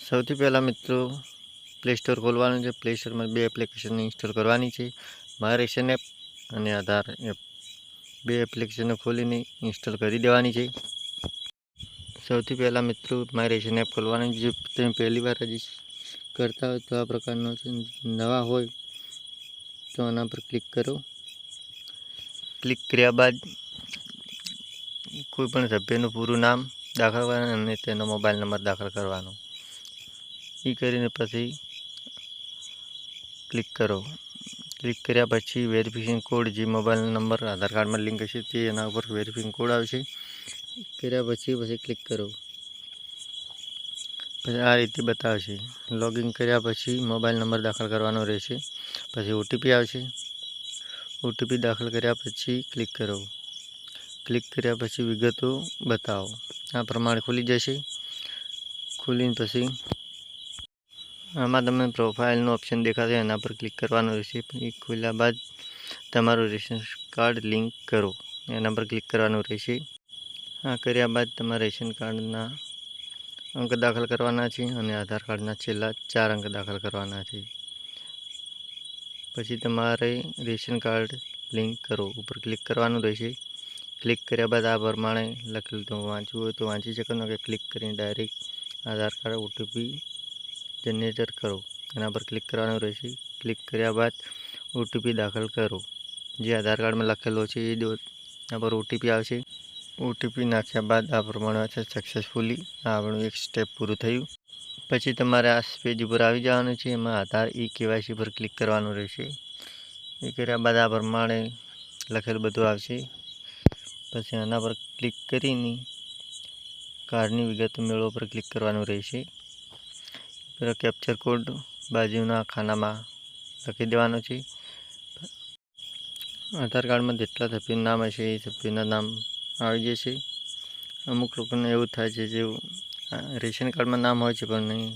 સૌથી પહેલાં મિત્રો પ્લે સ્ટોર ખોલવાનું છે। પ્લે સ્ટોરમાં 2 એપ્લિકેશન ઇન્સ્ટોલ કરવાની છે, માય રેશન એપ અને આધાર એપ। 2 એપ્લિકેશનો ખોલીને ઇન્સ્ટોલ કરી દેવાની છે। સૌથી પહેલાં મિત્રો માય રેશન એપ ખોલવાની છે। જો તમે પહેલી વાર રજીસ્ટર કરતા હોય તો આ પ્રકારનો છે, નવા હોય તો આના પર ક્લિક કરો। ક્લિક કર્યા બાદ કોઈ પણ સભ્યનું પૂરું નામ દાખલ કરવાનું અને તેનો મોબાઈલ નંબર દાખલ કરવાનો। એ કરીને પછી ક્લિક કરો। ક્લિક કર્યા પછી વેરિફિકેશન કોડ, જે મોબાઈલ નંબર આધાર કાર્ડમાં લિંક હશે તે એના ઉપર વેરિફિકેશન કોડ આવશે। કર્યા પછી ક્લિક કરો। પછી આ રીતે બતાવશે। લોગિન કર્યા પછી મોબાઈલ નંબર દાખલ કરવાનો રહેશે। પછી ઓટીપી આવશે। ઓટીપી દાખલ કર્યા પછી ક્લિક કરો। ક્લિક કર્યા પછી વિગતો બતાવો। આ પ્રમાણે ખુલી જશે। ખુલીને પછી આમાં તમને પ્રોફાઇલનો ઓપ્શન દેખાશે, એના પર ક્લિક કરવાનું રહેશે। એ ખોલ્યા બાદ તમારું રેશન કાર્ડ લિંક કરો, એના પર ક્લિક કરવાનું રહેશે। આ કર્યા બાદ તમારા રેશન કાર્ડના અંક દાખલ કરવાના છે અને આધાર કાર્ડના છેલ્લા 4 અંક દાખલ કરવાના છે। પછી તમારે રેશન કાર્ડ લિંક કરો ઉપર ક્લિક કરવાનું રહેશે। ક્લિક કર્યા બાદ આ પ્રમાણે લખેલું તો વાંચવું હોય તો વાંચી શકો કે ક્લિક કરીને ડાયરેક્ટ આધાર કાર્ડ ઓટીપી જનરેટર કરો, એના પર ક્લિક કરવાનું રહેશે। ક્લિક કર્યા બાદ ઓટીપી દાખલ કરો, જે આધાર કાર્ડમાં લખેલો છે એ એના પર ઓટીપી આવશે। ઓટીપી નાખ્યા બાદ આ પ્રમાણે છે સક્સેસફુલી આપણું એક સ્ટેપ પૂરું થયું। પછી તમારે આ પેજ ઉપર આવી જવાનું છે, એમાં આધાર કેવાયસી પર ક્લિક કરવાનું રહેશે। એ કર્યા બાદ આ પ્રમાણે લખેલું બધું આવશે। પછી આના પર ક્લિક કરીને કાર્ડની વિગતો મેળવો પર ક્લિક કરવાનું રહેશે। કેપ્ચર કોડ બાજુના ખાનામાં લખી દેવાનો છે। આધાર કાર્ડમાં જેટલા સભ્યનું નામ હશે એ સભ્યના નામ આવી જશે। અમુક લોકોને એવું થાય છે જે રેશન કાર્ડમાં નામ હોય છે પણ નહીં,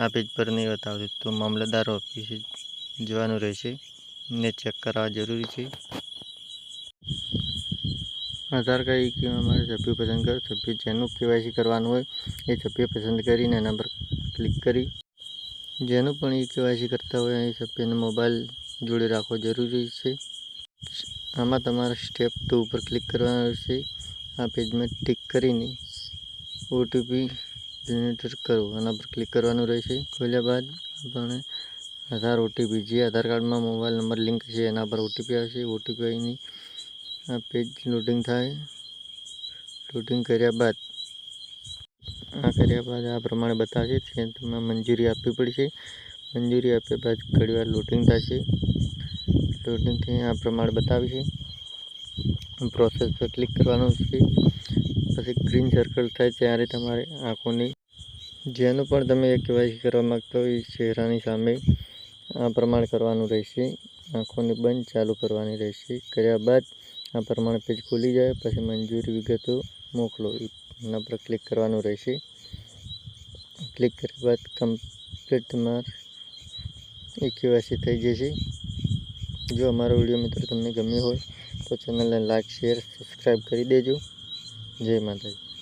આ પેજ પર નહીં બતાવતું, તો મામલતદાર ઓફિસે જવાનું રહેશે ને ચેક કરવા જરૂરી છે। આધાર કાર્ડ કેવા માટે સભ્ય પસંદ કરો। સભ્ય જેનું કેવાયસી કરવાનું હોય એ સભ્ય પસંદ કરીને એના પર ક્લિક કરી જેનું પણ કેવાયસી કરતા હોય એ સભ્યનો મોબાઈલ જોડે રાખવો જરૂરી છે। આમાં તમારે સ્ટેપ 2 ઉપર ક્લિક કરવાનું રહેશે। આ પેજમાં ટિક કરીને ઓટીપી જનરેટર કરો, આના પર ક્લિક કરવાનું રહેશે। ખોલ્યા બાદ આપણે આધાર ઓટીપી, જે આધાર કાર્ડમાં મોબાઈલ નંબર લિંક છે એના પર ઓટીપી આવશે। ઓટીપી આવીને આ પેજ લોડિંગ થાય। લોડિંગ કર્યા બાદ આ પ્રમાણે બતાવશે કે તમારે મંજૂરી આપવી પડશે। મંજૂરી આપ્યા બાદ ઘણીવાર લોડિંગ થશે। લોડિંગ થઈ આ પ્રમાણે બતાવશે। પ્રોસેસ પર ક્લિક કરવાનું છે। પછી ગ્રીન સર્કલ થાય ત્યારે તમારે આંખોની જેનું પણ તમે કેવાયસી કરવા માગતા હોય એ ચહેરાની સામે આ પ્રમાણે કરવાનું રહેશે। આંખોને બંધ ચાલુ કરવાની રહેશે। કર્યા બાદ આ પ્રમાણે પેજ ખુલી જાય। પછી મંજૂરી વિગતો મોકલો એના પર ક્લિક કરવાનું રહેશે। ક્લિક કર્યા બાદ કમ્પ્લીટ તમારે કેવાયસી થઈ જશે। જો અમારો વિડીયો મિત્રો તમને ગમ્યો હોય તો ચેનલને લાઈક, શેર, સબસ્ક્રાઈબ કરી દેજો। જય માતાજી।